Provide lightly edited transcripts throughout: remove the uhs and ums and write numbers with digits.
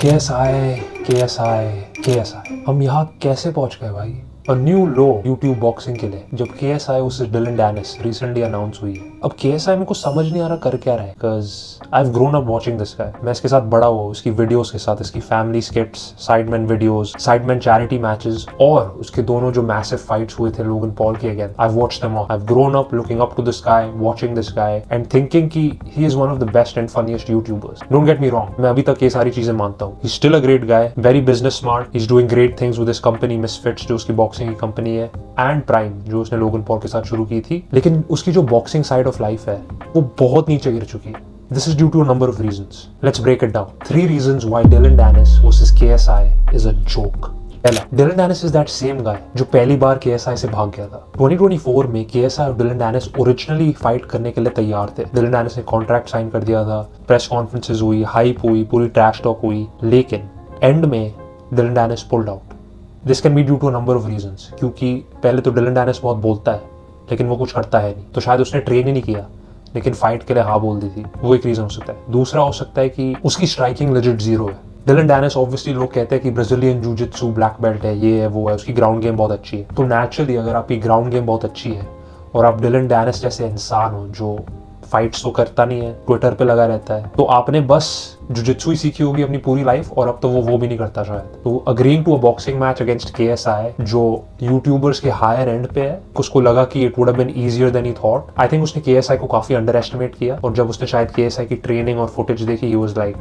KSI हम यहाँ कैसे पहुंच गए भाई? A new low YouTube boxing के लिए जब KSI उस डिलन डैनिस रिसेंटली अनाउंस हुई है। अब KSI में कुछ समझ नहीं आ रहा कर क्या रहा है, because I have grown up watching this गाय। मैं इसके साथ बड़ा हुआ, उसकी वीडियोस के साथ, इसकी family स्किट्स, Sidemen videos, Sidemen charity matches और उसके दोनों जो मैसिव फाइट्स हुए थे लोगन पॉल के against. I have watched them all. I have grown up looking up to this guy, watching this guy and thinking कि he is one of the best and funniest YouTubers. Don't get me wrong, मैं अभी तक ये सारी चीजें मानता हूँ। He is still a great guy, very business smart, he is doing great things with his company Misfits, जो उसकी बॉक्सिंग की कंपनी है, एंड प्राइम जो उसने लोगन पॉल के साथ शुरू की थी। लेकिन उसकी जो बॉक्सिंग साइड ऑफ लाइफ है वो बहुत नीचे गिर चुकी है। This is due to a number of reasons. Let's break it down. 3 reasons why Dylan Dennis versus KSI is a joke. पहला, Dylan Dennis is that same guy जो पहली बार KSI से भाग गया था। 2024 में KSI और Dylan Dennis ओरिजिनली फाइट करने के लिए तैयार थे। Dylan Dennis ने कॉन्ट्रैक्ट साइन कर दिया था, प्रेस कॉन्फ्रेंसेज हुई, हाइप हुई, पूरी ट्रैश टॉक हुई, लेकिन एंड में Dylan Dennis pulled out. This can be due to a number of reasons. क्योंकि पहले तो Dylan Dennis बहुत बोलता है लेकिन वो कुछ करता है नहीं, तो शायद उसने ट्रेन ही नहीं किया लेकिन फाइट के लिए हाँ बोल दी थी, वो एक रीजन हो सकता है। दूसरा हो सकता है कि उसकी स्ट्राइकिंग लेजिट जीरो है। डिलन डैनिस ऑब्वियसली लोग कहते हैं कि ब्राजीलियन जूजित्सु ब्लैक बेल्ट है, ये है वो है, उसकी ग्राउंड गेम बहुत अच्छी है। तो नेचुरली अगर आपकी ग्राउंड गेम बहुत अच्छी है और आप डिलन डैनिस जैसे इंसान हो जो फाइट्स तो करता नहीं है, ट्विटर पे लगा रहता है, तो आपने बस जुजित्सु ही सीखी होगी अपनी पूरी लाइफ और अब तो वो भी नहीं करता शायद। तो agreeing to a boxing match against KSI जो यूट्यूबर्स के हायर एंड पे है, उसको लगा कि it would have been easier than he thought. I think उसने KSI को काफी अंडर एस्टिमेट किया और जब उसने शायद KSI की ट्रेनिंग और फुटेज देखी, ही वाज लाइक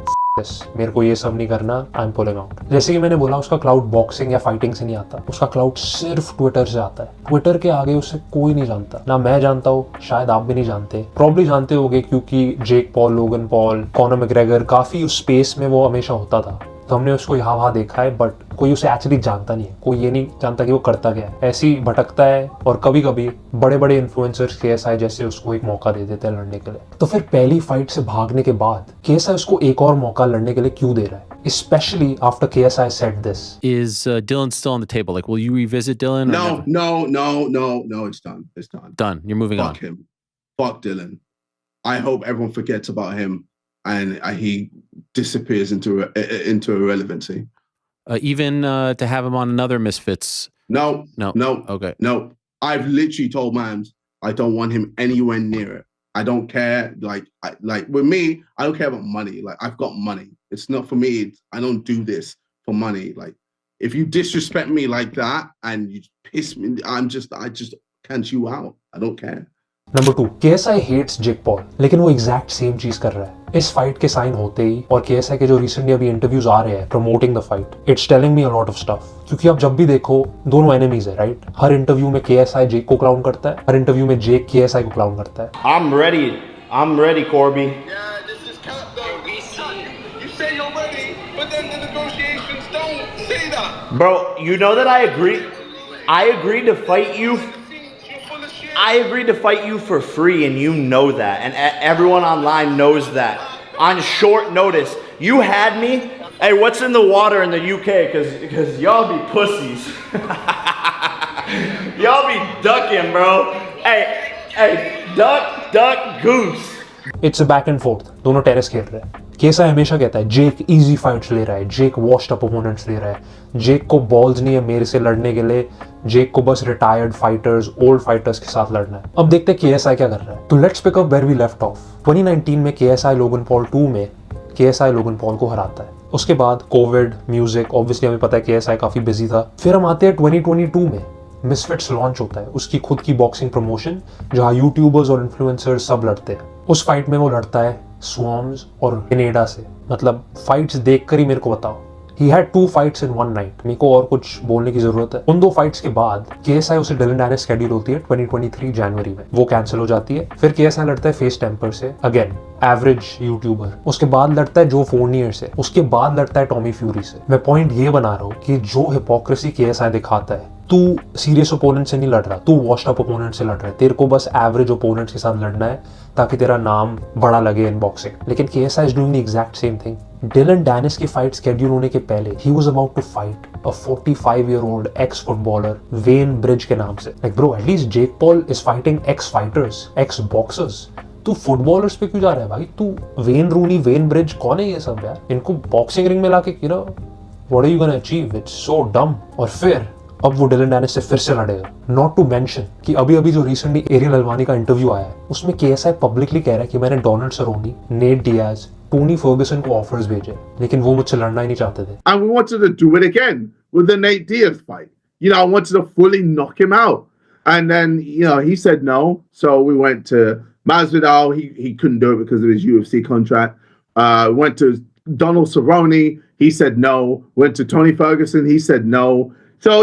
मेरे को ये सब नहीं करना, आई एम पुलिंग आउट। जैसे कि मैंने बोला, उसका क्लाउड बॉक्सिंग या फाइटिंग से नहीं आता, उसका क्लाउड सिर्फ ट्विटर से आता है। ट्विटर के आगे उसे कोई नहीं जानता, ना मैं जानता हूँ, शायद आप भी नहीं जानते, प्रॉब्ली जानते होगे क्योंकि Jake Paul, Logan Paul, Conor McGregor, काफी उस स्पेस में वो हमेशा होता था, तो हमने उसको यहाँ वहाँ देखा है, बट कोई उसे एक्चुअली जानता नहीं है, कोई ये नहीं जानता कि वो करता क्या है, ऐसे ही भटकता है। और कभी कभी बड़े बड़े इन्फ्लुएंसर्स KSI जैसे उसको एक मौका दे देते हैं लड़ने के लिए। तो फिर पहली फाइट से भागने के बाद KSI उसको एक और मौका लड़ने के लिए क्यों दे रहा है, especially after KSI said this. Is Dylan still on the table? Like, will you revisit Dylan? No, it's done. It's done. Done. You're moving on. Fuck him. Fuck Dylan. I hope everyone forgets about him and he disappears into irrelevancy. Even to have him on another Misfits. No. Okay. No. I've literally told Mams I don't want him anywhere near it. I don't care. Like with me, I don't care about money. Like, I've got money. It's not for me. I don't do this for money. Like, if you disrespect me like that and you piss me, I just cancel you out. I don't care. Number 2, KSI hates Jake Paul, लेकिन वो exact same चीज कर रहा है इस fight के sign होते ही। और KSI के जो रिसेंटली अभी इंटरव्यूज आ रहे हैं promoting the fight, it's telling me a lot of stuff. क्योंकि आप जब भी देखो दोनों एनिमीज है, राइट? हर इंटरव्यू में KSI जेक को क्लाउन करता है, हर इंटरव्यू में जेक KSI को क्लाउन करता है। I'm ready, Corby. Yeah, this is cap though. You say you're ready, but then the negotiations don't say that. Bro, you know that I agree. I agreed to fight you. You're full of shit. I agreed to fight you for free, and you know that, and everyone online knows that. On short notice, you had me. Hey, what's in the water in the UK? Because y'all be pussies. Y'all be ducking, bro. Hey, duck, goose. It's a back and fourth, दोनों terrace खेल रहे हैं। KSI हमेशा कहता है जेक easy fights ले रहा है, जेक वॉश्ड अप ओपोनेंट्स ले रहा है, जेक को बॉल्स नहीं है मेरे से लड़ने के लिए, जेक को बस रिटायर्ड फाइटर्स, ओल्ड फाइटर्स के साथ लड़ना है। अब देखते हैं KSI क्या कर रहा है। तो let's pick up where we left off. 2019 में KSI लोगन पॉल 2 में KSI लोगन पॉल को हराता है। उसके बाद कोविड, म्यूजिक, ऑब्वियसली हमें पता है KSI काफी बिजी था। फिर हम आते हैं 2022 में, मिसफिट्स लॉन्च होता है, उसकी खुद की बॉक्सिंग प्रमोशन जहां यूट्यूबर्स और इन्फ्लुएंसर्स सब लड़ते हैं। उस फाइट में वो लड़ता है स्वॉर्म्स और कनेडा से। मतलब फाइट्स देखकर ही मेरे को बताओ, he had 2 fights in 1 night. मेरे को और कुछ बोलने की जरूरत है? उन 2 फाइट्स के बाद KSI उसे डिलन डैनिस स्केड्यूल होती है 2023 जनवरी में, वो कैंसिल हो जाती है। फिर KSI लड़ता है फेस टेम्पर से, अगेन एवरेज यूट्यूबर। उसके बाद लड़ता है जो फोर्नियर से, उसके बाद लड़ता है टॉमी फ्यूरी से। मैं पॉइंट ये बना रहा हूँ कि जो हिपोक्रेसी KSI दिखाता है, तू सीरियस ओपोनेंट से नहीं लड़ रहा, तू वॉश्ड अप ओपोनेंट से लड़ रहा है, तेरे को बस एवरेज ओपोनेंट्स के साथ लड़ना है ताकि तेरा नाम बड़ा लगे इन बॉक्सिंग। लेकिन KSI is doing the exact same thing. Dillon Danis की फाइट स्केड्यूल होने के पहले ही was about to fight a 45-year-old ex footballer Wayne Bridge के नाम से। Like bro, at least Jake Paul is fighting ex fighters, ex boxers. तू footballers पे क्यों जा रहा है भाई? तू वेन रूनी, वेन ब्रिज, कौन है ये सब यार? इनको बॉक्सिंग रिंग में लाके what are you gonna achieve? It's so dumb. और फिर अब वो डिलन डैनिस से फिर से लड़ेगा। नॉट टू मेंशन कि अभी अभी जो रिसेंटली एरियल अल्वानी का इंटरव्यू आया है उसमें केएसआई पब्लिकली कह रहा है कि मैंने Donald Cerrone, Nate Diaz, Tony Ferguson को ऑफर्स भेजे, लेकिन वो मुझसे लड़ना ही नहीं चाहते थे। And we wanted to do it again with the Nate Diaz fight. I wanted to fully knock him out. And then, he said no. So we went to Masvidal. He couldn't do it because of his UFC contract. Went to Donald Cerrone. He said no. Went to Tony Ferguson. He said no. So,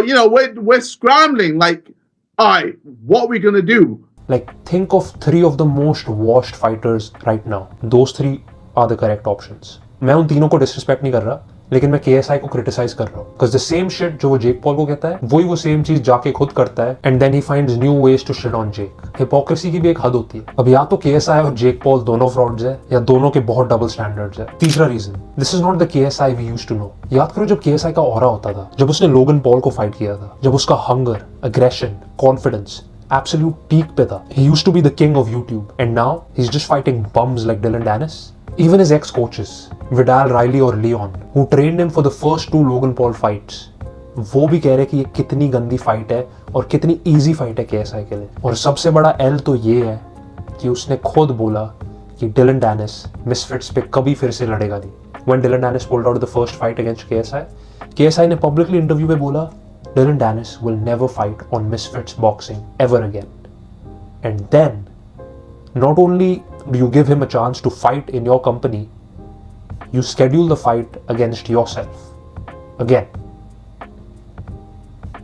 we're scrambling. Like, all right, what are we going to do? Like, think of 3 of the most washed fighters right now. Those 3 are the correct options. मैं उन तीनों को disrespect नहीं कर रहा, लेकिन मैं KSI को क्रिटिसाइज कर रहा हूँ। Because the same shit जो वो जेक पॉल को कहता है, वही वो सेम चीज जाके खुद करता है, and then he finds new ways to shit on Jake. Hypocrisy की भी एक हद होती है। अब या तो KSI और जेक पॉल दोनों फ्रॉड्स है, या दोनों के बहुत डबल स्टैंडर्ड्स है। तीसरा reason, this is not the KSI we used to know. याद करो जब KSI का ऑरा होता था, जब उसने लोगन पॉल को फाइट किया था, जब उसका hunger, aggression, confidence absolute peak पे था. He used to be the king of YouTube, and now he's just fighting bums like Dylan Dennis. Even his ex-coaches, Vidal, Riley और Leon, who trained him for the first 2 Logan Paul fights, वो भी कह रहे कि ये कितनी गंदी fight है और कितनी इजी फाइट है KSI के लिए। और सबसे बड़ा एल तो ये है कि उसने खुद बोला कि डिलन डैनिस मिसफिट्स पे कभी फिर से लड़ेगा नहीं। When Dylan Dennis pulled out the first fight against KSI ने publicly इंटरव्यू में बोला Dylan Dennis will never fight on Misfits boxing ever again. And then, not only do you give him a chance to fight in your company, you schedule the fight against yourself. Again.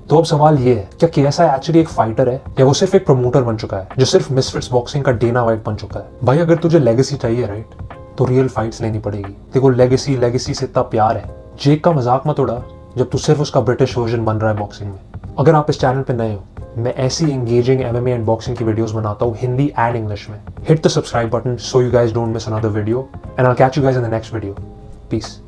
तो अब सवाल ये है, क्या KSI actually एक fighter है या वो सिर्फ एक प्रमोटर बन चुका है जो सिर्फ मिसफिट्स बॉक्सिंग का डेना वाइट बन चुका है? भाई अगर तुझे लेगेसी चाहिए राइट, तो रियल फाइट्स लेनी पड़ेगी। देखो लेगेसी से इतना प्यार है। जेक का मजाक मत उड़ा जब तू सिर्फ उसका ब्रिटिश वर्जन बन रहा है बॉक्सिंग में। अगर आप इस चैनल पे नए हो, मैं ऐसी एंगेजिंग MMA एंड बॉक्सिंग की वीडियोस बनाता हूँ हिंदी एंड इंग्लिश में। Hit the subscribe button so you guys don't miss another video, and I will catch you guys in the next video. Piece.